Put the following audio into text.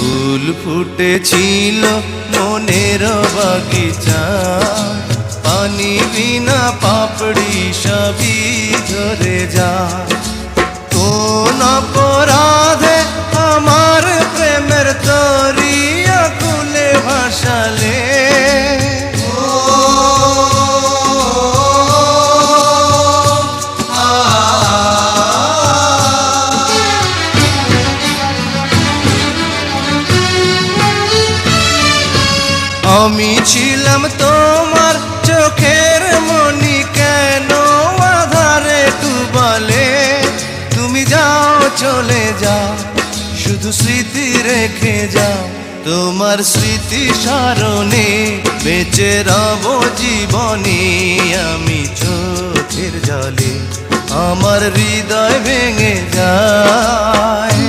ফুল ফুটেছিল মনের বাগিচা, পানি বিনা পাপড়ি সবই ঝরে যায়। কোন অপরাধে আমার প্রেমের তরি আকুলে ভাসালে, আমি ছিলাম তোমার চোখের মনি, কেন আধারে ডুবালে? তুমি যাও চলে যাও, শুধু স্মৃতি রেখে যাও। তোমার স্মৃতি স্মরণে বেঁচে রব জীবনে আমি চোখের জলে, আমার হৃদয় ভেঙে যায়।